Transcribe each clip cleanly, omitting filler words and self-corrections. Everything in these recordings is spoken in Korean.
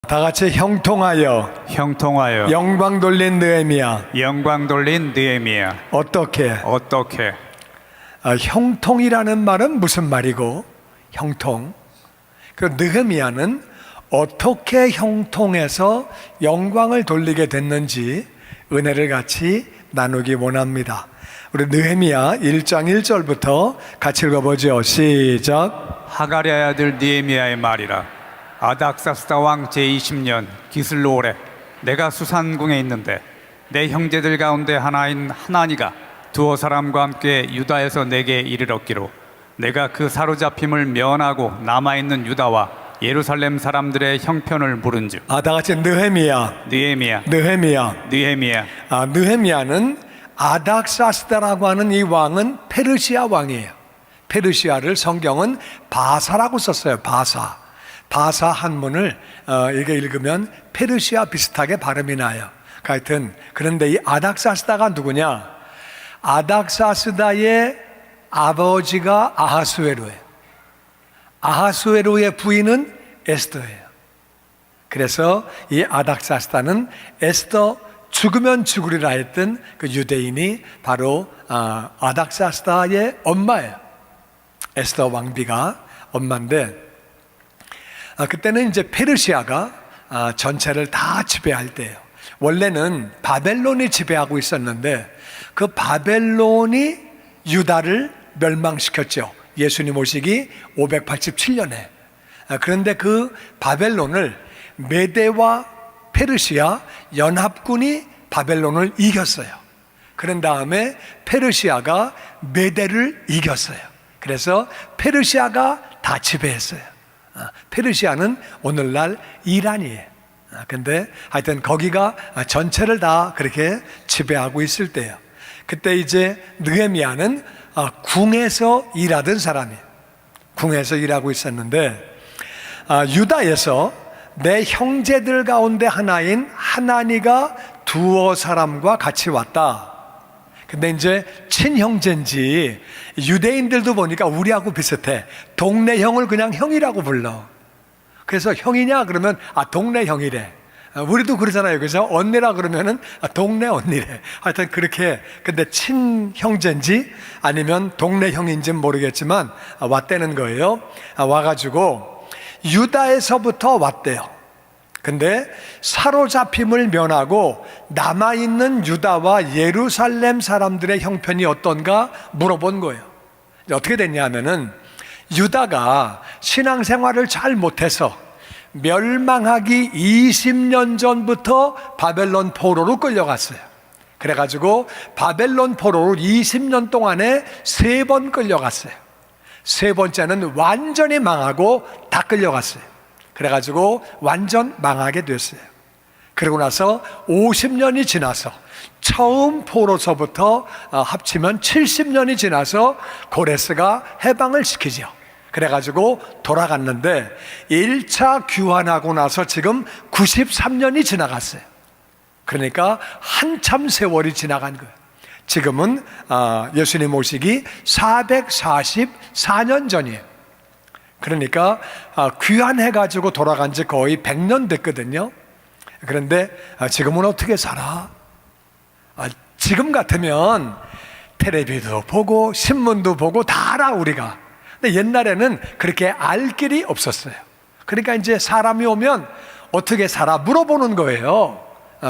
다 같이 형통하여 영광 돌린 느헤미야. 어떻게? 형통이라는 말은 무슨 말이고, 형통. 그 느헤미야는 어떻게 형통해서 영광을 돌리게 됐는지 은혜를 같이 나누기 원합니다. 우리 느헤미야 1장 1절부터 같이 읽어보죠. 시작. 하갈의 아들 느헤미야의 말이라. 아닥사스다 왕 제20년 기슬로올에 내가 수산궁에 있는데 내 형제들 가운데 하나인 하나니가 두어 사람과 함께 유다에서 내게 이르렀기로 내가 그 사로잡힘을 면하고 남아있는 유다와 예루살렘 사람들의 형편을 물은즉. 다 같이 느헤미야. 느헤미야는 아닥사스다라고 하는 이 왕은 페르시아 왕이에요. 페르시아를 성경은 바사라고 썼어요. 바사 한문을 이렇게 읽으면 페르시아 비슷하게 발음이 나요. 하여튼 그런데 이 아닥사스다가 누구냐? 아닥사스다의 아버지가 아하수에로예요. 아하수에로의 부인은 에스더예요. 그래서 이 아닥사스다는 에스더 죽으면 죽으리라 했던 그 유대인이 바로 아닥사스다의 엄마예요. 에스더 왕비가 엄마인데, 그때는 이제 페르시아가 전체를 다 지배할 때예요. 원래는 바벨론이 지배하고 있었는데 그 바벨론이 유다를 멸망시켰죠. 예수님 오시기 587년에. 그런데 그 바벨론을 메대와 페르시아 연합군이 바벨론을 이겼어요. 그런 다음에 페르시아가 메대를 이겼어요. 그래서 페르시아가 다 지배했어요. 페르시아는 오늘날 이란이에요. 근데 하여튼 거기가 전체를 다 그렇게 지배하고 있을 때예요. 그때 이제 느헤미야는 궁에서 일하던 사람이에요. 궁에서 일하고 있었는데 유다에서 내 형제들 가운데 하나인 하나니가 두어 사람과 같이 왔다. 근데 이제 친형제인지 유대인들도 보니까 우리하고 비슷해. 동네 형을 그냥 형이라고 불러. 그래서 형이냐 그러면 동네 형이래. 우리도 그러잖아요. 그래서 언니라 그러면은 동네 언니래. 하여튼 그렇게. 근데 친형제인지 아니면 동네 형인지는 모르겠지만 왔다는 거예요. 와가지고 유다에서부터 왔대요. 근데 사로잡힘을 면하고 남아있는 유다와 예루살렘 사람들의 형편이 어떤가 물어본 거예요. 어떻게 됐냐 하면은 유다가 신앙생활을 잘 못해서 멸망하기 20년 전부터 바벨론 포로로 끌려갔어요. 그래가지고 바벨론 포로로 20년 동안에 3번 끌려갔어요. 3번째는 완전히 망하고 다 끌려갔어요. 그래가지고 완전 망하게 됐어요. 그러고 나서 50년이 지나서 처음 포로서부터 합치면 70년이 지나서 고레스가 해방을 시키죠. 그래가지고 돌아갔는데 1차 귀환하고 나서 지금 93년이 지나갔어요. 그러니까 한참 세월이 지나간 거예요. 지금은 예수님 오시기 444년 전이에요. 그러니까 귀환해가지고 돌아간 지 거의 100년 됐거든요. 그런데 지금은 어떻게 살아? 지금 같으면 텔레비도 보고 신문도 보고 다 알아 우리가. 근데 옛날에는 그렇게 알 길이 없었어요. 그러니까 이제 사람이 오면 어떻게 살아 물어보는 거예요.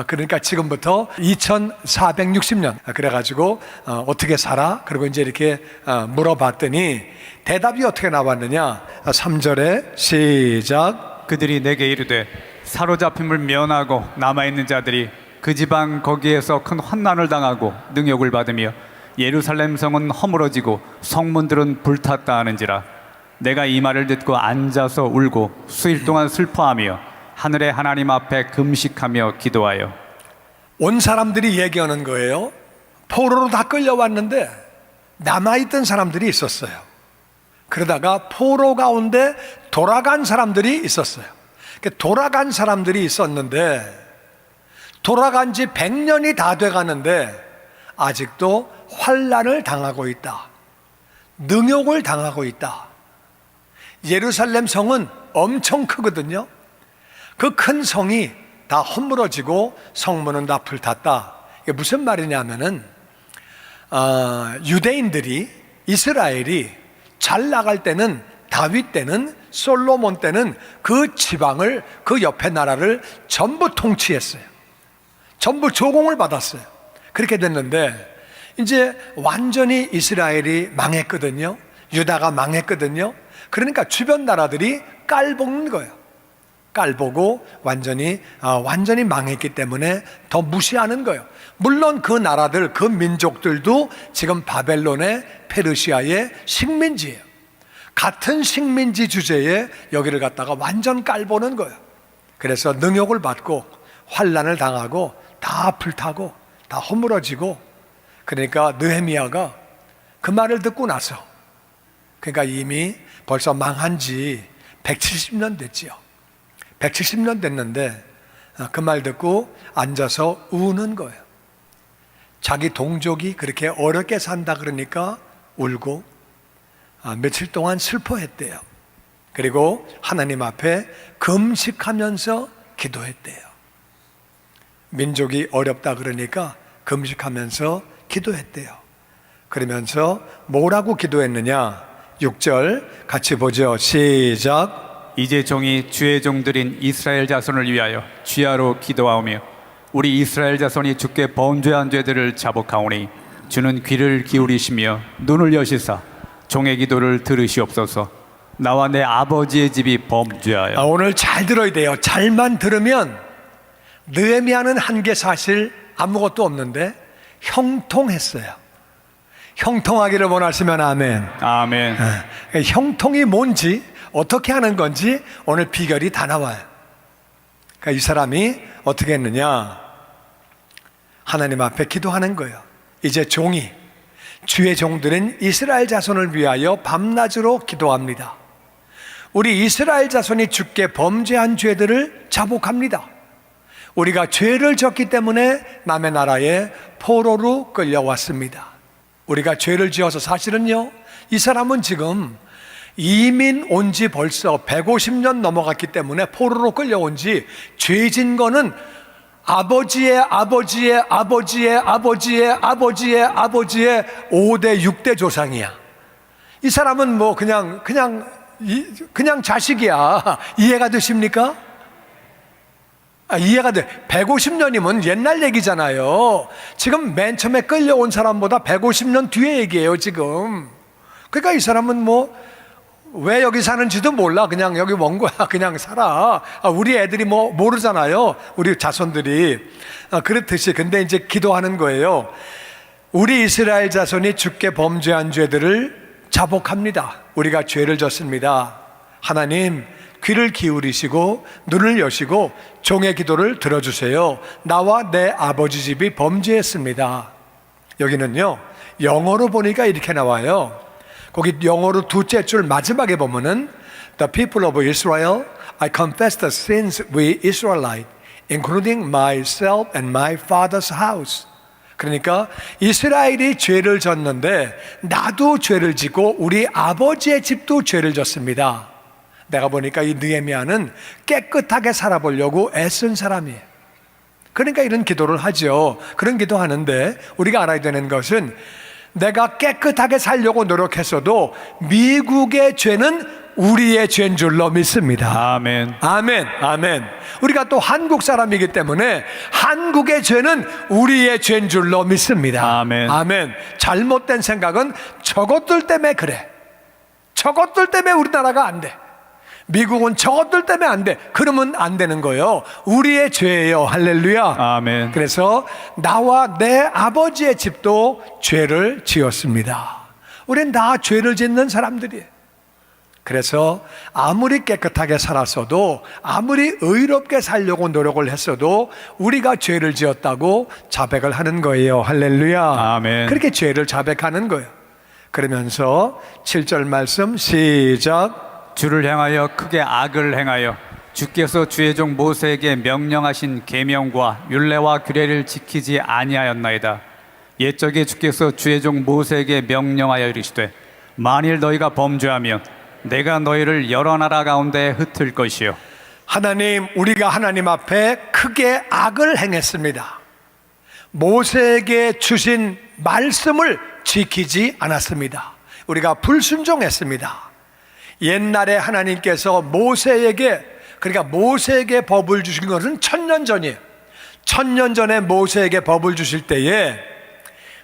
그러니까 지금부터 2460년 그래가지고 어떻게 살아? 그리고 이제 이렇게 물어봤더니 대답이 어떻게 나왔느냐? 3절에 시작. 그들이 내게 이르되 사로잡힘을 면하고 남아있는 자들이 그 지방 거기에서 큰 환난을 당하고 능욕을 받으며 예루살렘 성은 허물어지고 성문들은 불탔다 하는지라. 내가 이 말을 듣고 앉아서 울고 수일 동안 슬퍼하며 하늘의 하나님 앞에 금식하며 기도하여. 온 사람들이 얘기하는 거예요. 포로로 다 끌려왔는데 남아있던 사람들이 있었어요. 그러다가 포로 가운데 돌아간 사람들이 있었어요. 돌아간 사람들이 있었는데 돌아간 지 100년이 다 돼가는데 아직도 환난을 당하고 있다. 능욕을 당하고 있다. 예루살렘 성은 엄청 크거든요. 그 큰 성이 다 허물어지고 성문은 다 불탔다. 이게 무슨 말이냐면은 유대인들이, 이스라엘이 잘 나갈 때는, 다윗 때는, 솔로몬 때는 그 지방을, 그 옆에 나라를 전부 통치했어요. 전부 조공을 받았어요. 그렇게 됐는데 이제 완전히 이스라엘이 망했거든요. 유다가 망했거든요. 그러니까 주변 나라들이 깔보는 거예요. 깔보고 완전히 망했기 때문에 더 무시하는 거예요. 물론 그 나라들, 그 민족들도 지금 바벨론의, 페르시아의 식민지예요. 같은 식민지 주제에 여기를 갖다가 완전 깔보는 거예요. 그래서 능욕을 받고 환난을 당하고 다 불타고 다 허물어지고, 그러니까 느헤미야가 그 말을 듣고 나서, 그러니까 이미 벌써 망한 지 170년 됐지요. 170년 됐는데 그 말 듣고 앉아서 우는 거예요. 자기 동족이 그렇게 어렵게 산다 그러니까 울고 며칠 동안 슬퍼했대요. 그리고 하나님 앞에 금식하면서 기도했대요. 민족이 어렵다 그러니까 금식하면서 기도했대요. 그러면서 뭐라고 기도했느냐? 6절 같이 보죠. 시작. 이제 종이 주의 종들인 이스라엘 자손을 위하여 주야로 기도하오며 우리 이스라엘 자손이 주께 범죄한 죄들을 자복하오니 주는 귀를 기울이시며 눈을 여시사 종의 기도를 들으시옵소서. 나와 내 아버지의 집이 범죄하여. 오늘 잘 들어야 돼요. 잘만 들으면 느헤미야는 한 게 사실 아무것도 없는데 형통했어요. 형통하기를 원하시면 아멘. 아멘. 형통이 뭔지, 어떻게 하는 건지 오늘 비결이 다 나와요. 그러니까 이 사람이 어떻게 했느냐? 하나님 앞에 기도하는 거예요. 이제 종이, 주의 종들은 이스라엘 자손을 위하여 밤낮으로 기도합니다. 우리 이스라엘 자손이 주께 범죄한 죄들을 자복합니다. 우리가 죄를 졌기 때문에 남의 나라에 포로로 끌려왔습니다. 우리가 죄를 지어서, 사실은요, 이 사람은 지금 이민 온 지 벌써 150년 넘어갔기 때문에 포로로 끌려온 지, 죄진 거는 아버지의 아버지의 아버지의 아버지의 아버지의 아버지의 5대 6대 조상이야. 이 사람은 뭐 그냥 자식이야. 이해가 되십니까? 이해가 돼. 150년이면 옛날 얘기잖아요. 지금 맨 처음에 끌려온 사람보다 150년 뒤에 얘기예요, 지금. 그러니까 이 사람은 뭐 왜 여기 사는지도 몰라. 그냥 여기 온 거야. 그냥 살아. 우리 애들이 뭐 모르잖아요. 우리 자손들이. 그렇듯이. 근데 이제 기도하는 거예요. 우리 이스라엘 자손이 주께 범죄한 죄들을 자복합니다. 우리가 죄를 졌습니다. 하나님, 귀를 기울이시고 눈을 여시고 종의 기도를 들어주세요. 나와 내 아버지 집이 범죄했습니다. 여기는요, 영어로 보니까 이렇게 나와요. 거기 영어로 두째 줄 마지막에 보면은 The people of Israel, I confess the sins we Israelite, including myself and my father's house. 그러니까 이스라엘이 죄를 졌는데 나도 죄를 짓고 우리 아버지의 집도 죄를 졌습니다. 내가 보니까 이 느헤미야는 깨끗하게 살아보려고 애쓴 사람이에요. 그러니까 이런 기도를 하죠. 그런 기도하는데 우리가 알아야 되는 것은, 내가 깨끗하게 살려고 노력했어도 미국의 죄는 우리의 죄인 줄로 믿습니다. 아멘. 아멘. 아멘. 우리가 또 한국 사람이기 때문에 한국의 죄는 우리의 죄인 줄로 믿습니다. 아멘. 아멘. 잘못된 생각은 저것들 때문에 그래. 저것들 때문에 우리나라가 안 돼. 미국은 저것들 때문에 안 돼. 그러면 안 되는 거예요. 우리의 죄예요. 할렐루야. 아멘. 그래서 나와 내 아버지의 집도 죄를 지었습니다. 우린 다 죄를 짓는 사람들이에요. 그래서 아무리 깨끗하게 살았어도, 아무리 의롭게 살려고 노력을 했어도 우리가 죄를 지었다고 자백을 하는 거예요. 할렐루야. 아멘. 그렇게 죄를 자백하는 거예요. 그러면서 7절 말씀 시작. 주를 향하여 크게 악을 행하여 주께서 주의 종 모세에게 명령하신 계명과 율례와 규례를 지키지 아니하였나이다. 옛적에 주께서 주의 종 모세에게 명령하여 이르시되 만일 너희가 범죄하면 내가 너희를 여러 나라 가운데 흩을 것이요. 하나님, 우리가 하나님 앞에 크게 악을 행했습니다. 모세에게 주신 말씀을 지키지 않았습니다. 우리가 불순종했습니다. 옛날에 하나님께서 모세에게, 그러니까 모세에게 법을 주신 것은 1000년 전이에요. 1000년 전에 모세에게 법을 주실 때에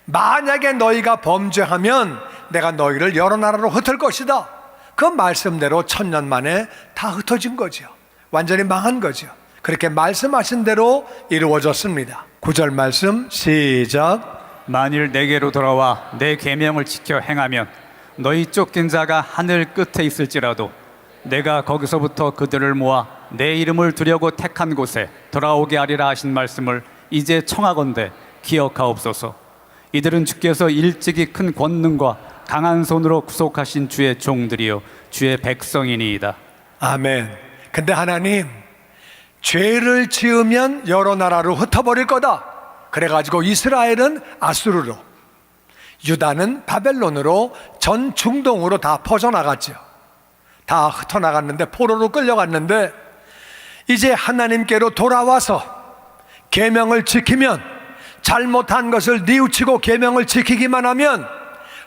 만약에 너희가 범죄하면 내가 너희를 여러 나라로 흩을 것이다. 그 말씀대로 1000년 만에 다 흩어진 거죠. 완전히 망한 거죠. 그렇게 말씀하신 대로 이루어졌습니다. 9절 말씀 시작. 만일 내게로 돌아와 내 계명을 지켜 행하면 너희 쫓긴 자가 하늘 끝에 있을지라도 내가 거기서부터 그들을 모아 내 이름을 두려고 택한 곳에 돌아오게 하리라 하신 말씀을 이제 청하건대 기억하옵소서. 이들은 주께서 일찍이 큰 권능과 강한 손으로 구속하신 주의 종들이요 주의 백성이니이다. 아멘. 근데 하나님, 죄를 지으면 여러 나라로 흩어버릴 거다. 그래가지고 이스라엘은 아수르로, 유다는 바벨론으로, 전 중동으로 다 퍼져나갔죠. 다 흩어나갔는데, 포로로 끌려갔는데, 이제 하나님께로 돌아와서 계명을 지키면, 잘못한 것을 뉘우치고 계명을 지키기만 하면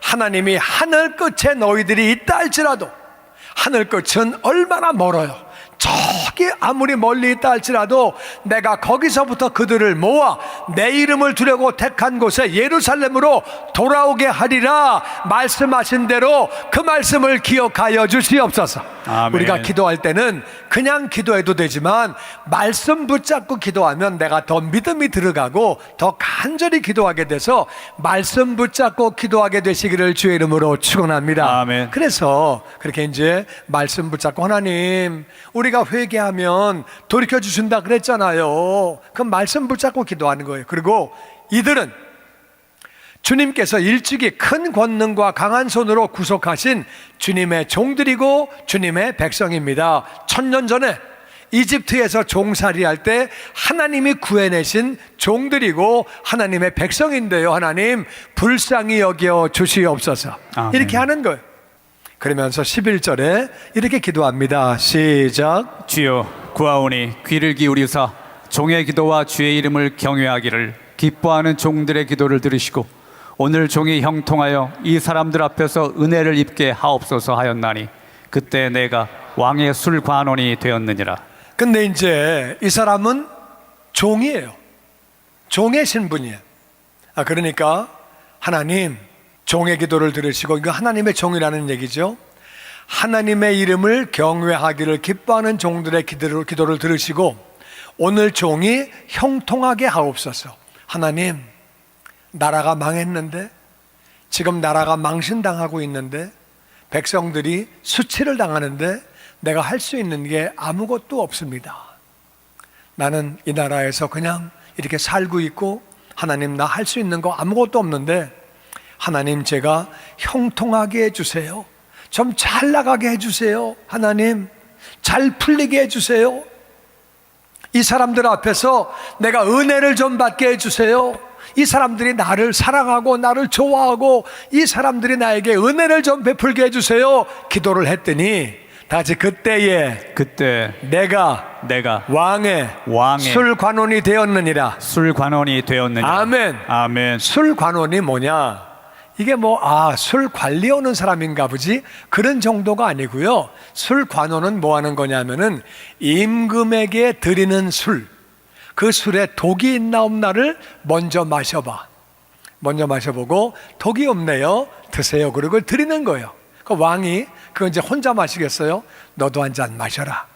하나님이 하늘 끝에 너희들이 있다 할지라도, 하늘 끝은 얼마나 멀어요. 저기 아무리 멀리 있다 할지라도 내가 거기서부터 그들을 모아 내 이름을 두려고 택한 곳에 예루살렘으로 돌아오게 하리라 말씀하신 대로 그 말씀을 기억하여 주시옵소서. 아멘. 우리가 기도할 때는 그냥 기도해도 되지만 말씀 붙잡고 기도하면 내가 더 믿음이 들어가고 더 간절히 기도하게 돼서 말씀 붙잡고 기도하게 되시기를 주의 이름으로 축원합니다. 아멘. 그래서 그렇게 이제 말씀 붙잡고 하나님, 우리가 회개하면 돌이켜 주신다 그랬잖아요. 그 말씀 붙잡고 기도하는 거예요. 그리고 이들은 주님께서 일찍이 큰 권능과 강한 손으로 구속하신 주님의 종들이고 주님의 백성입니다. 1000년 전에 이집트에서 종살이할 때 하나님이 구해내신 종들이고 하나님의 백성인데요. 하나님 불쌍히 여겨 주시옵소서. 아멘. 이렇게 하는 거예요. 그러면서 11절에 이렇게 기도합니다. 시작. 주여 구하오니 귀를 기울이사 종의 기도와 주의 이름을 경외하기를 기뻐하는 종들의 기도를 들으시고 오늘 종이 형통하여 이 사람들 앞에서 은혜를 입게 하옵소서 하였나니 그때 내가 왕의 술관원이 되었느니라. 근데 이제 이 사람은 종이에요. 종의 신분이에요. 그러니까 하나님, 종의 기도를 들으시고, 이거 하나님의 종이라는 얘기죠. 하나님의 이름을 경외하기를 기뻐하는 종들의 기도를 들으시고 오늘 종이 형통하게 하옵소서. 하나님, 나라가 망했는데, 지금 나라가 망신당하고 있는데, 백성들이 수치를 당하는데 내가 할 수 있는 게 아무것도 없습니다. 나는 이 나라에서 그냥 이렇게 살고 있고 하나님, 나 할 수 있는 거 아무것도 없는데 하나님, 제가 형통하게 해주세요. 좀 잘 나가게 해주세요. 하나님, 잘 풀리게 해주세요. 이 사람들 앞에서 내가 은혜를 좀 받게 해주세요. 이 사람들이 나를 사랑하고 나를 좋아하고 이 사람들이 나에게 은혜를 좀 베풀게 해주세요. 기도를 했더니 다 같이 그때 내가 왕의 술관원이 되었느니라. 술관원이 되었느니라. 아멘. 아멘. 술관원이 뭐냐? 이게 술 관리 오는 사람인가 보지? 그런 정도가 아니고요. 술관원은 뭐 하는 거냐면은 임금에게 드리는 술, 그 술에 독이 있나 없나를 먼저 마셔봐. 먼저 마셔보고 독이 없네요. 드세요. 그리고 드리는 거예요. 그 왕이 그거 이제 혼자 마시겠어요? 너도 한 잔 마셔라.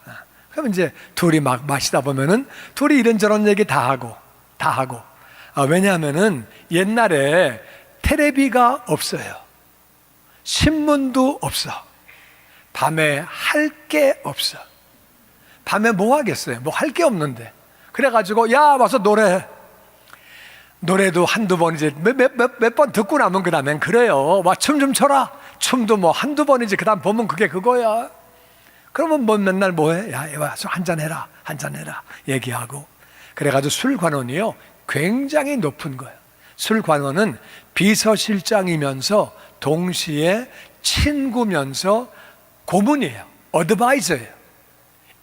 그럼 이제 둘이 막 마시다 보면은 둘이 이런저런 얘기 다 하고. 왜냐하면은 옛날에 텔레비가 없어요. 신문도 없어. 밤에 할 게 없어. 밤에 뭐 하겠어요? 뭐 할 게 없는데. 그래가지고 야 와서 노래해. 노래도 한두 번이지 몇 번 듣고 나면 그 다음엔 그래요. 와, 춤 좀 춰라. 춤도 뭐 한두 번이지 그 다음 보면 그게 그거야. 그러면 뭐 맨날 뭐해? 야 와서 한잔해라 얘기하고. 그래가지고 술관원이요 굉장히 높은 거예요. 술관원은 비서실장이면서 동시에 친구면서 고문이에요. 어드바이저예요.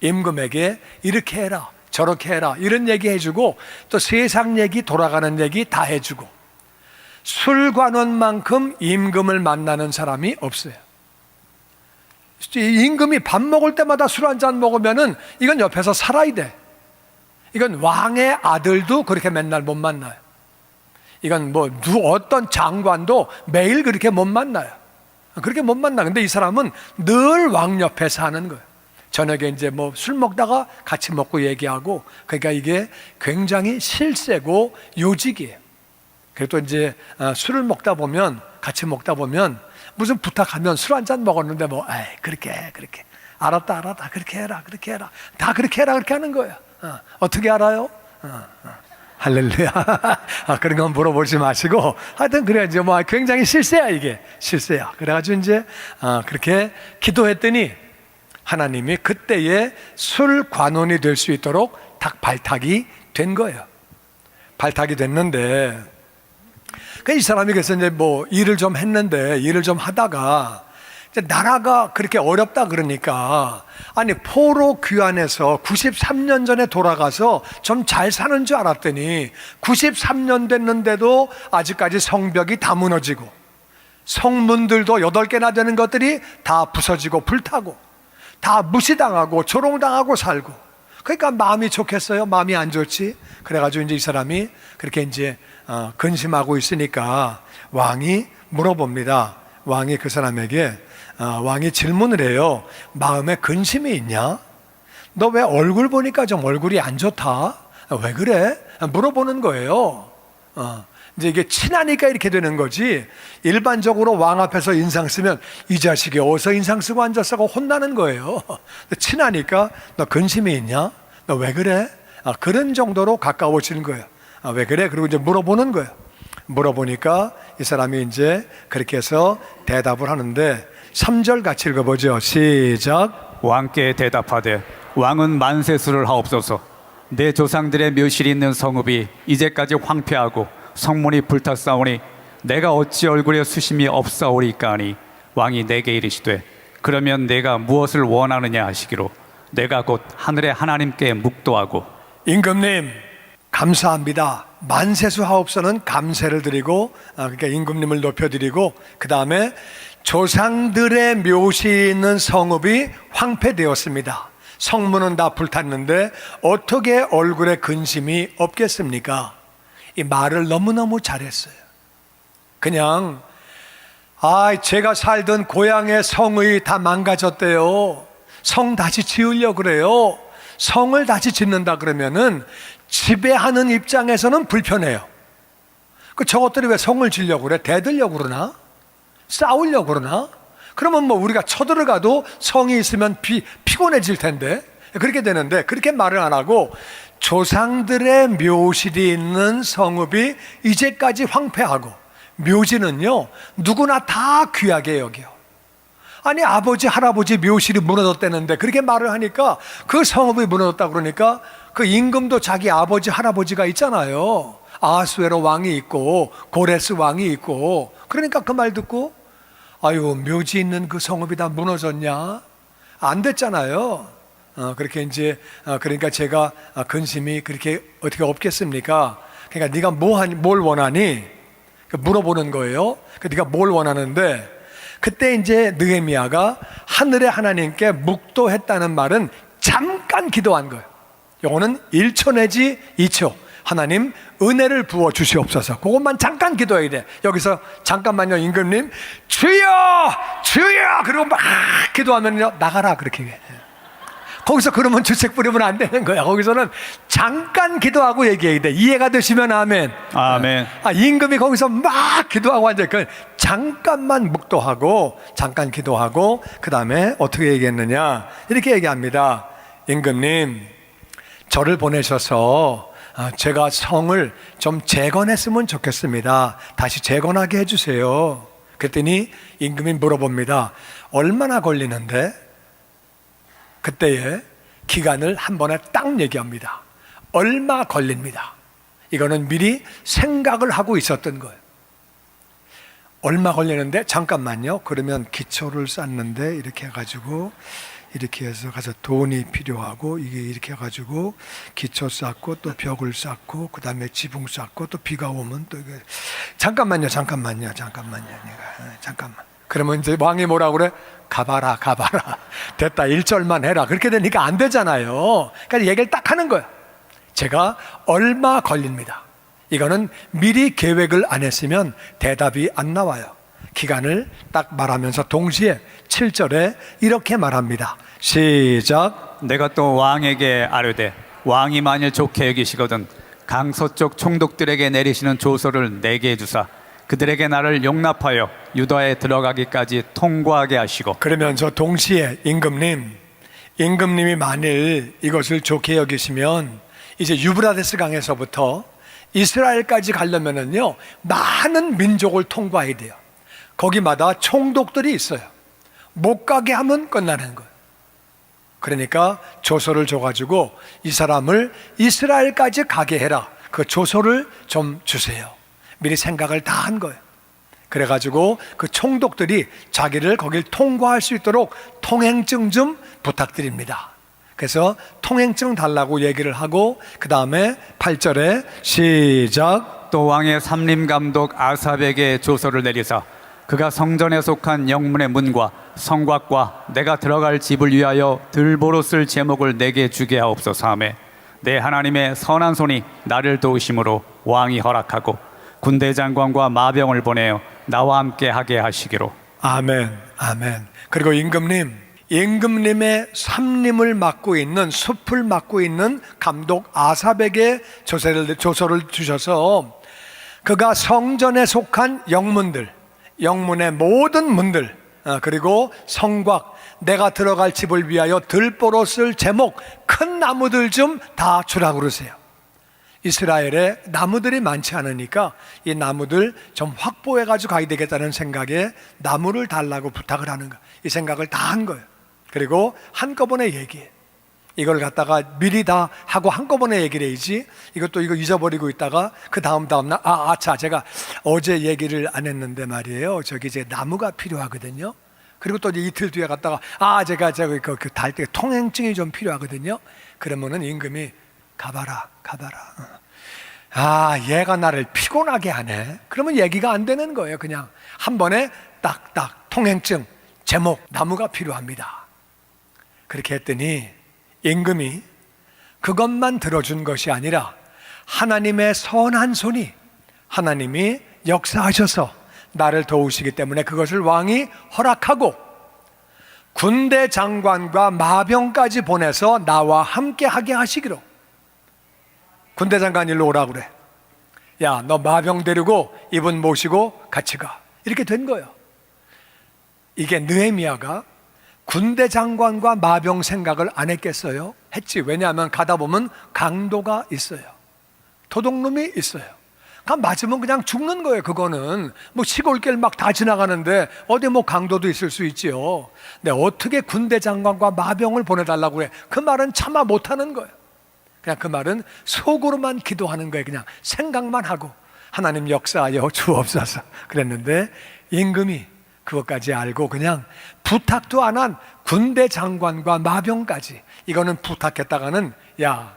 임금에게 이렇게 해라, 저렇게 해라, 이런 얘기 해주고, 또 세상 얘기, 돌아가는 얘기 다 해주고, 술관원만큼 임금을 만나는 사람이 없어요. 임금이 밥 먹을 때마다 술 한 잔 먹으면은 이건 옆에서 살아야 돼. 이건 왕의 아들도 그렇게 맨날 못 만나요. 이건 뭐 어떤 장관도 매일 그렇게 못 만나요. 그렇게 못 만나. 근데 이 사람은 늘 왕 옆에 사는 거예요. 저녁에 이제 뭐 술 먹다가 같이 먹고 얘기하고, 그러니까 이게 굉장히 실세고 요직이에요. 그리고 또 이제 술을 먹다 보면, 같이 먹다 보면 무슨 부탁하면 술 한 잔 먹었는데 뭐, 에이, 그렇게 알았다 그렇게 해라 다 그렇게 해라 그렇게 하는 거예요. 어떻게 알아요? 할렐루야. 그런 건 물어보지 마시고, 하여튼 그래야죠. 뭐 굉장히 실세야, 이게 실세야. 그래가지고 이제 그렇게 기도했더니 하나님이 그때에 술 관원이 될 수 있도록 딱 발탁이 된 거예요. 발탁이 됐는데, 이 사람이 그래서 이제 뭐 일을 좀 했는데, 일을 좀 하다가 이제 나라가 그렇게 어렵다 그러니까, 아니 포로 귀환해서 93년 전에 돌아가서 좀 잘 사는 줄 알았더니 93년 됐는데도 아직까지 성벽이 다 무너지고, 성문들도 8개나 되는 것들이 다 부서지고 불타고, 다 무시당하고 조롱당하고 살고, 그러니까 마음이 좋겠어요? 마음이 안 좋지? 그래가지고 이제 이 사람이 그렇게 이제 근심하고 있으니까 왕이 물어봅니다. 왕이 그 사람에게 왕이 질문을 해요. 마음에 근심이 있냐? 너 왜 얼굴 보니까 좀 얼굴이 안 좋다? 왜 그래? 물어보는 거예요. 이제 이게 친하니까 이렇게 되는 거지, 일반적으로 왕 앞에서 인상 쓰면 이 자식이 어디서 인상 쓰고 앉았어? 혼나는 거예요. 친하니까 너 근심이 있냐? 너 왜 그래? 그런 정도로 가까워지는 거예요. 왜 그래? 그리고 이제 물어보는 거예요. 물어보니까 이 사람이 이제 그렇게 해서 대답을 하는데, 3절 같이 읽어보죠. 시작. 왕께 대답하되 왕은 만세수를 하옵소서. 내 조상들의 묘실이 있는 성읍이 이제까지 황폐하고 성문이 불탔사오니 내가 어찌 얼굴에 수심이 없사오리까 하니, 왕이 내게 이르시되 그러면 내가 무엇을 원하느냐 하시기로 내가 곧 하늘의 하나님께 묵도하고. 임금님 감사합니다. 만세수 하옵소는 감사를 드리고, 그러니까 임금님을 높여드리고, 그 다음에 조상들의 묘시 있는 성읍이 황폐되었습니다. 성문은 다 불탔는데 어떻게 얼굴에 근심이 없겠습니까? 이 말을 너무너무 잘했어요. 그냥 제가 살던 고향의 성이 다 망가졌대요. 성 다시 지으려고 그래요. 성을 다시 짓는다 그러면은 지배하는 입장에서는 불편해요. 저것들이 왜 성을 지으려고 그래? 대들려고 그러나? 싸우려고 그러나? 그러면 뭐 우리가 쳐들어가도 성이 있으면 피곤해질 텐데, 그렇게 되는데 그렇게 말을 안 하고, 조상들의 묘실이 있는 성읍이 이제까지 황폐하고, 묘지는요 누구나 다 귀하게 여겨요. 아니 아버지 할아버지 묘실이 무너졌다는데 그렇게 말을 하니까, 그 성읍이 무너졌다 그러니까 그 임금도 자기 아버지 할아버지가 있잖아요. 아하수에로 왕이 있고 고레스 왕이 있고, 그러니까 그 말 듣고 아유 묘지 있는 그 성읍이 다 무너졌냐? 안 됐잖아요. 그렇게 이제 그러니까 제가 근심이 그렇게 어떻게 없겠습니까? 그러니까 네가 뭘 원하니? 물어보는 거예요. 네가 뭘 원하는데, 그때 이제 느헤미야가 하늘의 하나님께 묵도했다는 말은 잠깐 기도한 거예요. 요거는 1초 내지 2초. 하나님 은혜를 부어 주시옵소서. 그것만 잠깐 기도해야 돼. 여기서 잠깐만요 임금님, 주여 주여 그리고 막 기도하면요 나가라 그렇게 해. 거기서 그러면 주책 부리면 안 되는 거야. 거기서는 잠깐 기도하고 얘기해야 돼. 이해가 되시면 아멘. 아멘. 임금이 거기서 막 기도하고 앉아. 잠깐만 묵도하고 잠깐 기도하고 그 다음에 어떻게 얘기했느냐, 이렇게 얘기합니다. 임금님 저를 보내셔서 제가 성을 좀 재건했으면 좋겠습니다. 다시 재건하게 해주세요. 그랬더니 임금이 물어봅니다. 얼마나 걸리는데? 그때의 기간을 한 번에 딱 얘기합니다. 얼마 걸립니다. 이거는 미리 생각을 하고 있었던 거예요. 얼마 걸리는데? 잠깐만요. 그러면 기초를 쌓는데 이렇게 해가지고 이렇게 해서 가서 돈이 필요하고 이게 이렇게 해가지고 기초 쌓고 또 벽을 쌓고 그 다음에 지붕 쌓고 또 비가 오면 또 이게 잠깐만요. 잠깐만. 그러면 이제 왕이 뭐라 그래? 가봐라. 됐다. 1절만 해라. 그렇게 되니까 안 되잖아요. 그러니까 얘기를 딱 하는 거야. 제가 얼마 걸립니다. 이거는 미리 계획을 안 했으면 대답이 안 나와요. 기간을 딱 말하면서 동시에 7절에 이렇게 말합니다. 시작. 내가 또 왕에게 아뢰되 왕이 만일 좋게 여기시거든 강서쪽 총독들에게 내리시는 조서를 내게 주사 그들에게 나를 용납하여 유다에 들어가기까지 통과하게 하시고. 그러면서 동시에 임금님이 만일 이것을 좋게 여기시면 이제 유브라데스 강에서부터 이스라엘까지 가려면은요 많은 민족을 통과해야 돼요. 거기마다 총독들이 있어요. 못 가게 하면 끝나는 거예요. 그러니까 조서를 줘가지고 이 사람을 이스라엘까지 가게 해라. 그 조서를 좀 주세요. 미리 생각을 다 한 거예요. 그래가지고 그 총독들이 자기를 거길 통과할 수 있도록 통행증 좀 부탁드립니다. 그래서 통행증 달라고 얘기를 하고 그 다음에 8절에 시작. 또 왕의 삼림감독 아삽에게 조서를 내리사 그가 성전에 속한 영문의 문과 성곽과 내가 들어갈 집을 위하여 들보로 쓸 제목을 내게 주게 하옵소서 하매 내 하나님의 선한 손이 나를 도우심으로 왕이 허락하고 군대 장관과 마병을 보내어 나와 함께 하게 하시기로. 아멘. 그리고 임금님의 삼림을 맡고 있는 숲을 맡고 있는 감독 아삽에게 조서를 주셔서 그가 성전에 속한 영문의 모든 문들 그리고 성곽 내가 들어갈 집을 위하여 들보로 쓸 제목 큰 나무들 좀 다 주라고 그러세요. 이스라엘에 나무들이 많지 않으니까 이 나무들 좀 확보해 가지고 가야 되겠다는 생각에 나무를 달라고 부탁을 하는 거예요. 이 생각을 다 한 거예요. 그리고 한꺼번에 얘기해. 이걸 갖다가 미리 다 하고 한꺼번에 얘기를 해야지 이거 잊어버리고 있다가 그 다음날 제가 어제 얘기를 안 했는데 말이에요. 저기 이제 나무가 필요하거든요. 그리고 또 이틀 뒤에 갔다가 제가 그 달 때 통행증이 좀 필요하거든요. 그러면은 임금이 가봐라. 얘가 나를 피곤하게 하네. 그러면 얘기가 안 되는 거예요. 그냥 한 번에 딱딱 통행증 제목 나무가 필요합니다. 그렇게 했더니 임금이 그것만 들어준 것이 아니라 하나님의 선한 손이 하나님이 역사하셔서 나를 도우시기 때문에 그것을 왕이 허락하고 군대 장관과 마병까지 보내서 나와 함께 하게 하시기로. 군대 장관 일로 오라 그래. 야, 너 마병 데리고 이분 모시고 같이 가. 이렇게 된 거예요. 이게 느헤미야가 군대 장관과 마병 생각을 안 했겠어요? 했지. 왜냐하면 가다 보면 강도가 있어요. 도둑놈이 있어요. 맞으면 그냥 죽는 거예요. 그거는 뭐 시골길 막 다 지나가는데 어디 뭐 강도도 있을 수 있지요. 근데 어떻게 군대 장관과 마병을 보내달라고 그래? 그 말은 차마 못하는 거예요. 그냥 그 말은 속으로만 기도하는 거예요. 그냥 생각만 하고 하나님 역사하여 주옵소서 그랬는데 임금이 그것까지 알고 그냥 부탁도 안 한 군대 장관과 마병까지 이거는 부탁했다가는 야,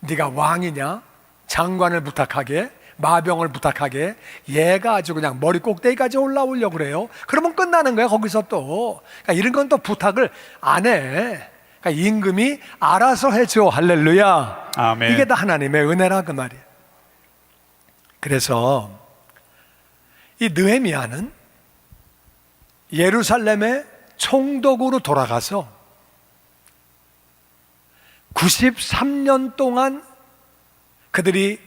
네가 왕이냐? 장관을 부탁하게 마병을 부탁하게 얘가 아주 그냥 머리 꼭대기까지 올라오려고 그래요. 그러면 끝나는 거야. 거기서 또 그러니까 이런 건 또 부탁을 안 해. 그러니까 임금이 알아서 해줘. 할렐루야. 아멘. 이게 다 하나님의 은혜라 그 말이에요. 그래서 이 느헤미야는 예루살렘의 총독으로 돌아가서 93년 동안 그들이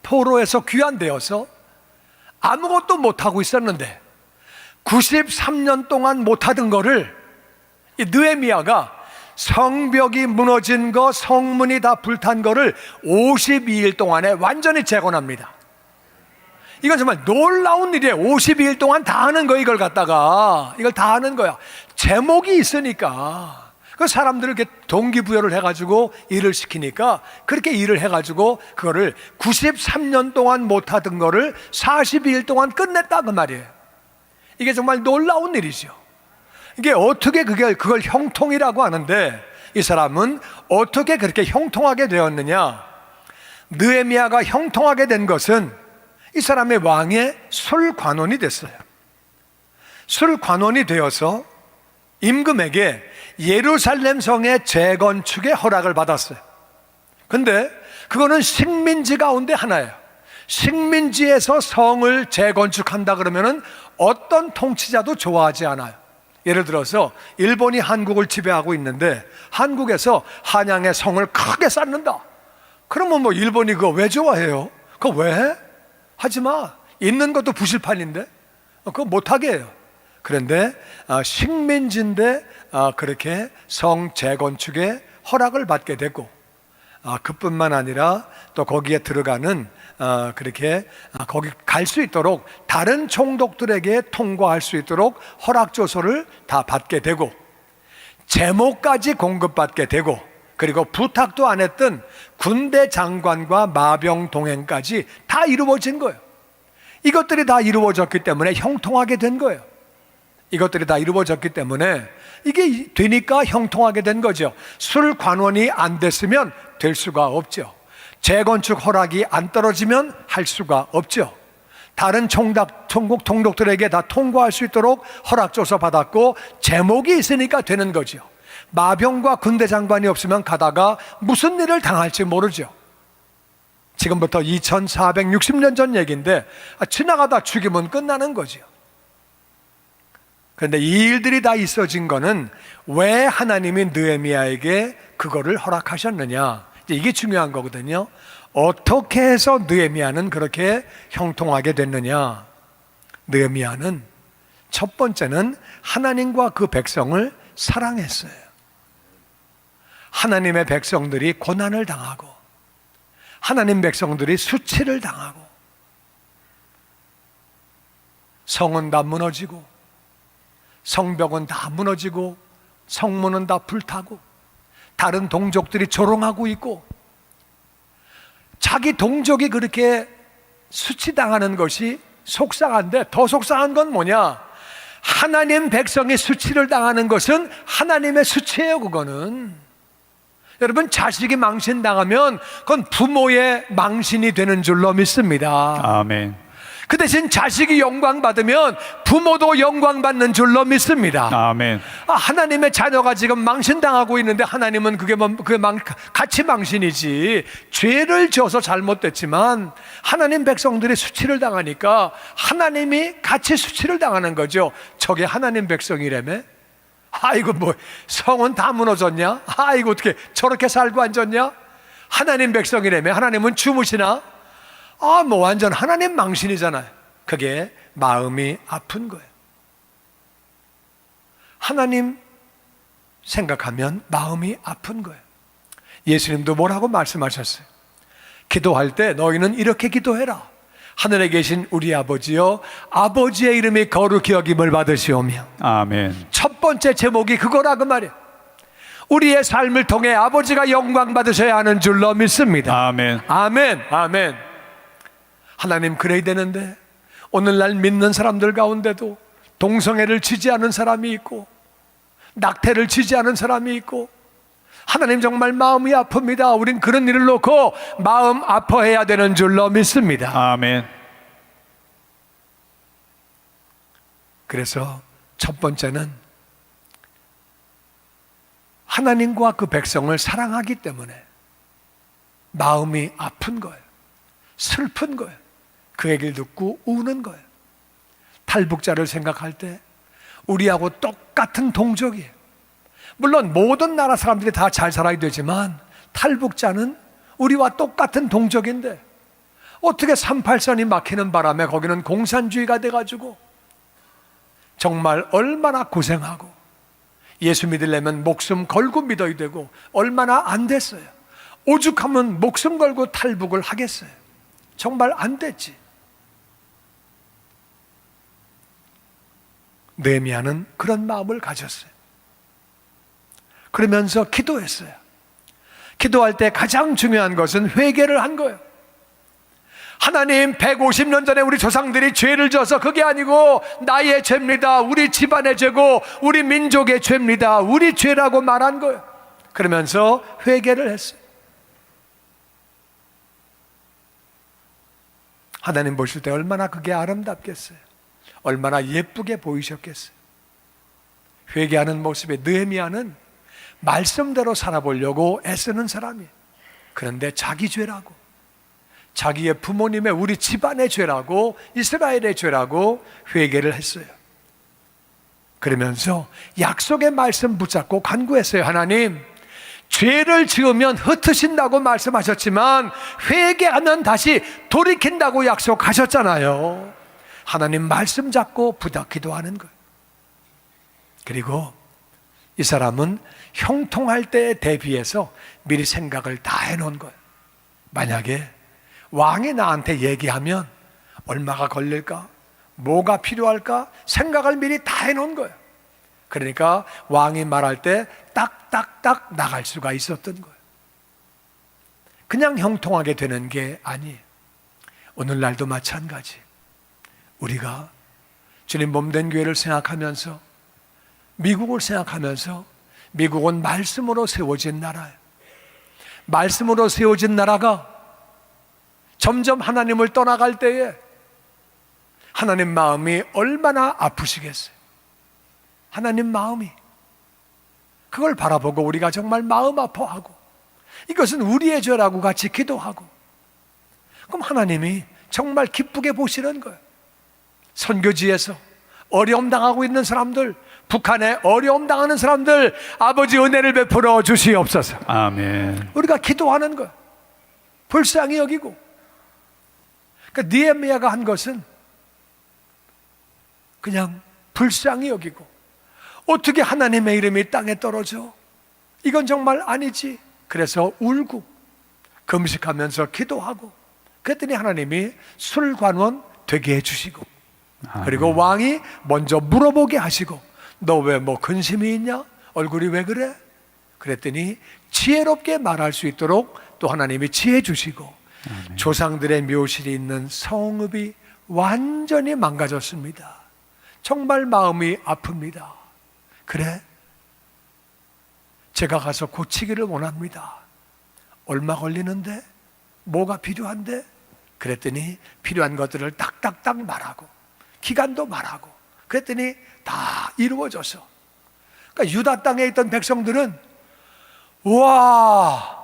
포로에서 귀환되어서 아무것도 못하고 있었는데 93년 동안 못하던 거를 이 느헤미야가 성벽이 무너진 거, 성문이 다 불탄 거를 52일 동안에 완전히 재건합니다. 이건 정말 놀라운 일이에요. 52일 동안 다 하는 거예요. 이걸 다 하는 거야. 제목이 있으니까. 그 사람들을 이렇게 동기부여를 해가지고 일을 시키니까 그렇게 일을 해가지고 그거를 93년 동안 못하던 거를 42일 동안 끝냈다 그 말이에요. 이게 정말 놀라운 일이죠. 이게 어떻게 그걸 형통이라고 하는데, 이 사람은 어떻게 그렇게 형통하게 되었느냐? 느헤미야가 형통하게 된 것은 이 사람의 왕의 술관원이 됐어요. 술관원이 되어서 임금에게 예루살렘 성의 재건축의 허락을 받았어요. 근데 그거는 식민지 가운데 하나예요. 식민지에서 성을 재건축한다 그러면은 어떤 통치자도 좋아하지 않아요. 예를 들어서 일본이 한국을 지배하고 있는데 한국에서 한양의 성을 크게 쌓는다. 그러면 뭐 일본이 그거 왜 좋아해요? 그거 왜 해? 하지 마. 있는 것도 부실판인데 그거 못하게 해요. 그런데 식민지인데 그렇게 성 재건축에 허락을 받게 되고, 그뿐만 아니라 또 거기에 들어가는 그렇게 거기 갈 수 있도록 다른 총독들에게 통과할 수 있도록 허락조서를 다 받게 되고, 제목까지 공급받게 되고, 그리고 부탁도 안 했던 군대 장관과 마병 동행까지 다 이루어진 거예요. 이것들이 다 이루어졌기 때문에 형통하게 된 거예요. 이것들이 다 이루어졌기 때문에 이게 되니까 형통하게 된 거죠. 술관원이 안 됐으면 될 수가 없죠. 재건축 허락이 안 떨어지면 할 수가 없죠. 다른 총독들에게 다 통과할 수 있도록 허락조서 받았고, 제목이 있으니까 되는 거죠. 마병과 군대 장관이 없으면 가다가 무슨 일을 당할지 모르죠. 지금부터 2460년 전 얘기인데 지나가다 죽이면 끝나는 거죠. 그런데 이 일들이 다 있어진 거는 왜 하나님이 느헤미야에게 그거를 허락하셨느냐, 이게 중요한 거거든요. 어떻게 해서 느헤미야는 그렇게 형통하게 됐느냐? 느헤미야는 첫 번째는 하나님과 그 백성을 사랑했어요. 하나님의 백성들이 고난을 당하고, 하나님 백성들이 수치를 당하고, 성은 다 무너지고, 성벽은 다 무너지고, 성문은 다 불타고, 다른 동족들이 조롱하고 있고, 자기 동족이 그렇게 수치당하는 것이 속상한데, 더 속상한 건 뭐냐? 하나님 백성이 수치를 당하는 것은 하나님의 수치예요. 그거는 여러분, 자식이 망신당하면 그건 부모의 망신이 되는 줄로 믿습니다. 아멘. 그 대신 자식이 영광받으면 부모도 영광받는 줄로 믿습니다. 아멘. 하나님의 자녀가 지금 망신당하고 있는데 하나님은 그게 같이 망신이지. 죄를 지어서 잘못됐지만 하나님 백성들이 수치를 당하니까 하나님이 같이 수치를 당하는 거죠. 저게 하나님 백성이라며? 아이고, 뭐 성은 다 무너졌냐? 아이고, 어떻게 저렇게 살고 앉았냐? 하나님 백성이라며? 하나님은 주무시나? 뭐 완전 하나님 망신이잖아요. 그게 마음이 아픈 거예요. 하나님 생각하면 마음이 아픈 거예요. 예수님도 뭐라고 말씀하셨어요? 기도할 때 너희는 이렇게 기도해라. 하늘에 계신 우리 아버지여, 아버지의 이름이 거룩히 여김을 받으시오며. 아멘. 첫 번째 제목이 그거라고 말이에요. 우리의 삶을 통해 아버지가 영광 받으셔야 하는 줄로 믿습니다. 아멘. 아멘. 아멘. 하나님, 그래야 되는데 오늘날 믿는 사람들 가운데도 동성애를 지지하는 사람이 있고, 낙태를 지지하는 사람이 있고, 하나님 정말 마음이 아픕니다. 우린 그런 일을 놓고 마음 아파해야 되는 줄로 믿습니다. 아멘. 그래서 첫 번째는 하나님과 그 백성을 사랑하기 때문에 마음이 아픈 거예요. 슬픈 거예요. 그 얘기를 듣고 우는 거예요. 탈북자를 생각할 때 우리하고 똑같은 동족이에요. 물론 모든 나라 사람들이 다 잘 살아야 되지만 탈북자는 우리와 똑같은 동족인데 어떻게 38선이 막히는 바람에 거기는 공산주의가 돼가지고 정말 얼마나 고생하고, 예수 믿으려면 목숨 걸고 믿어야 되고 얼마나 안 됐어요. 오죽하면 목숨 걸고 탈북을 하겠어요. 정말 안 됐지. 느헤미야는 그런 마음을 가졌어요. 그러면서 기도했어요. 기도할 때 가장 중요한 것은 회개를 한 거예요. 하나님, 150년 전에 우리 조상들이 죄를 져서 그게 아니고 나의 죄입니다. 우리 집안의 죄고 우리 민족의 죄입니다. 우리 죄라고 말한 거예요. 그러면서 회개를 했어요. 하나님 보실 때 얼마나 그게 아름답겠어요. 얼마나 예쁘게 보이셨겠어요. 회개하는 모습에 느헤미야는 말씀대로 살아보려고 애쓰는 사람이에요. 그런데 자기 죄라고, 자기의 부모님의, 우리 집안의 죄라고, 이스라엘의 죄라고 회개를 했어요. 그러면서 약속의 말씀 붙잡고 간구했어요. 하나님, 죄를 지으면 흩으신다고 말씀하셨지만 회개하면 다시 돌이킨다고 약속하셨잖아요. 하나님 말씀 잡고 기도하는 거예요. 그리고 이 사람은 형통할 때에 대비해서 미리 생각을 다 해놓은 거예요. 만약에 왕이 나한테 얘기하면 얼마가 걸릴까? 뭐가 필요할까? 생각을 미리 다 해놓은 거예요. 그러니까 왕이 말할 때 딱딱딱 나갈 수가 있었던 거예요. 그냥 형통하게 되는 게 아니에요. 오늘날도 마찬가지. 우리가 주님 몸된 교회를 생각하면서, 미국을 생각하면서, 미국은 말씀으로 세워진 나라예요. 말씀으로 세워진 나라가 점점 하나님을 떠나갈 때에 하나님 마음이 얼마나 아프시겠어요. 하나님 마음이, 그걸 바라보고 우리가 정말 마음 아파하고 이것은 우리의 죄라고 같이 기도하고, 그럼 하나님이 정말 기쁘게 보시는 거예요. 선교지에서 어려움 당하고 있는 사람들, 북한에 어려움 당하는 사람들, 아버지 은혜를 베풀어 주시옵소서. 아멘. 우리가 기도하는 거예요. 불쌍히 여기고. 그러니까 느헤미야가 한 것은 그냥 불쌍히 여기고, 어떻게 하나님의 이름이 땅에 떨어져? 이건 정말 아니지. 그래서 울고 금식하면서 기도하고, 그랬더니 하나님이 술관원 되게 해주시고, 그리고 왕이 먼저 물어보게 하시고, 너 왜 뭐 근심이 있냐? 얼굴이 왜 그래? 그랬더니 지혜롭게 말할 수 있도록 또 하나님이 지혜 주시고, 조상들의 묘실이 있는 성읍이 완전히 망가졌습니다. 정말 마음이 아픕니다. 그래, 제가 가서 고치기를 원합니다. 얼마 걸리는데? 뭐가 필요한데? 그랬더니 필요한 것들을 딱딱딱 말하고, 기간도 말하고, 그랬더니 다 이루어져서, 그러니까 유다 땅에 있던 백성들은 와,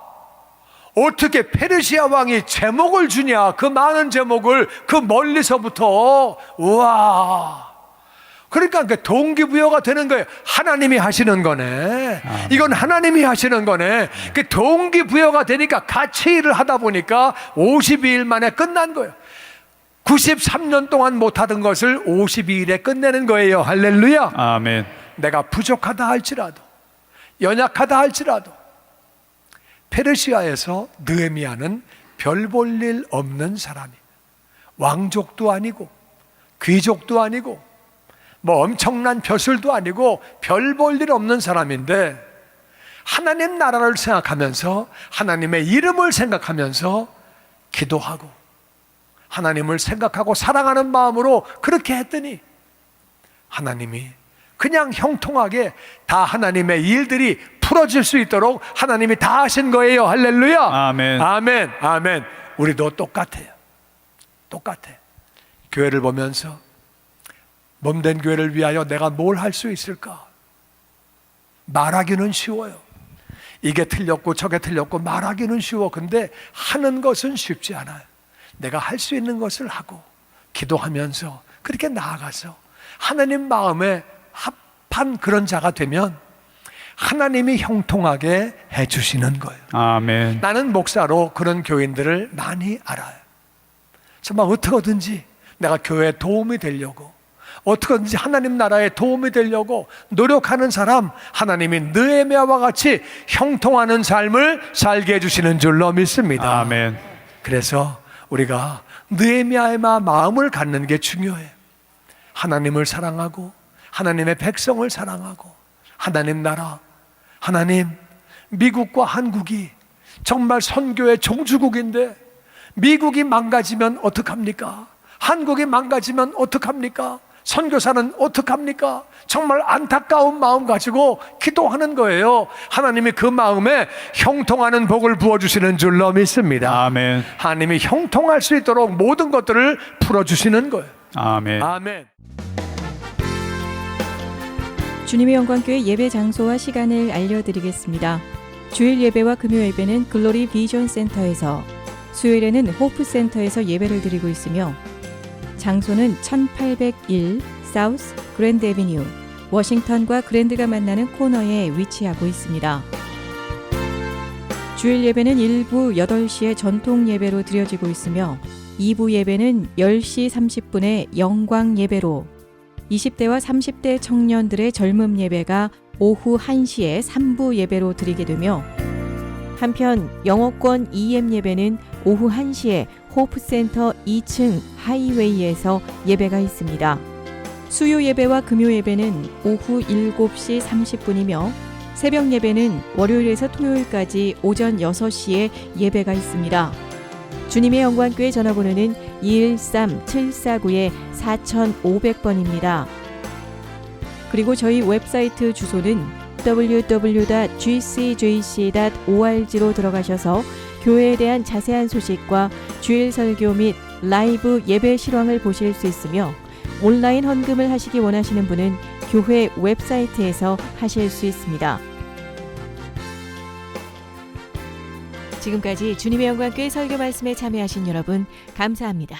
어떻게 페르시아 왕이 제목을 주냐? 그 많은 제목을 그 멀리서부터. 와, 그러니까 그 동기부여가 되는 거예요. 하나님이 하시는 거네. 이건 하나님이 하시는 거네. 그 동기부여가 되니까 같이 일을 하다 보니까 52일 만에 끝난 거예요. 93년 동안 못하던 것을 52일에 끝내는 거예요. 할렐루야. 아멘. 내가 부족하다 할지라도, 연약하다 할지라도, 페르시아에서 느헤미야는 별 볼 일 없는 사람이, 왕족도 아니고 귀족도 아니고 뭐 엄청난 벼슬도 아니고 별 볼 일 없는 사람인데, 하나님 나라를 생각하면서, 하나님의 이름을 생각하면서 기도하고 하나님을 생각하고 사랑하는 마음으로 그렇게 했더니 하나님이 그냥 형통하게 다 하나님의 일들이 풀어질 수 있도록 하나님이 다 하신 거예요. 할렐루야. 아멘. 아멘. 아멘. 우리도 똑같아요. 똑같아. 교회를 보면서 몸된 교회를 위하여 내가 뭘 할 수 있을까? 말하기는 쉬워요. 이게 틀렸고 저게 틀렸고 말하기는 쉬워. 근데 하는 것은 쉽지 않아요. 내가 할 수 있는 것을 하고 기도하면서 그렇게 나아가서 하나님 마음에 합한 그런 자가 되면 하나님이 형통하게 해주시는 거예요. 아멘. 나는 목사로 그런 교인들을 많이 알아요. 정말 어떻게든지 내가 교회에 도움이 되려고, 어떻게든지 하나님 나라에 도움이 되려고 노력하는 사람, 하나님이 느헤미야와 같이 형통하는 삶을 살게 해주시는 줄로 믿습니다. 아멘. 그래서 우리가 느헤미야의 마음을 갖는 게 중요해요. 하나님을 사랑하고 하나님의 백성을 사랑하고 하나님 나라, 하나님, 미국과 한국이 정말 선교의 종주국인데 미국이 망가지면 어떡합니까? 한국이 망가지면 어떡합니까? 선교사는 어떡합니까? 정말 안타까운 마음 가지고 기도하는 거예요. 하나님이 그 마음에 형통하는 복을 부어주시는 줄로 믿습니다. 아멘. 하나님이 형통할 수 있도록 모든 것들을 풀어주시는 거예요. 아멘. 아멘. 주님의 영광교회 예배 장소와 시간을 알려드리겠습니다. 주일 예배와 금요 예배는 글로리 비전 센터에서, 수요일에는 호프 센터에서 예배를 드리고 있으며, 장소는 1801 사우스 그랜드 애비뉴, 워싱턴과 그랜드가 만나는 코너에 위치하고 있습니다. 주일 예배는 1부 8시에 전통 예배로 드려지고 있으며 2부 예배는 10시 30분에 영광 예배로, 20대와 30대 청년들의 젊음 예배가 오후 1시에 3부 예배로 드리게 되며, 한편 영어권 EM 예배는 오후 1시에 호프센터 2층 하이웨이에서 예배가 있습니다. 수요 예배와 금요 예배는 오후 7시 30분이며 새벽 예배는 월요일에서 토요일까지 오전 6시에 예배가 있습니다. 주님의 영광교회 전화번호는 213-749-4500번입니다. 그리고 저희 웹사이트 주소는 www.gcjc.org로 들어가셔서 교회에 대한 자세한 소식과 주일 설교 및 라이브 예배 실황을 보실 수 있으며, 온라인 헌금을 하시기 원하시는 분은 교회 웹사이트에서 하실 수 있습니다. 지금까지 주님의 영광교회 설교 말씀에 참여하신 여러분 감사합니다.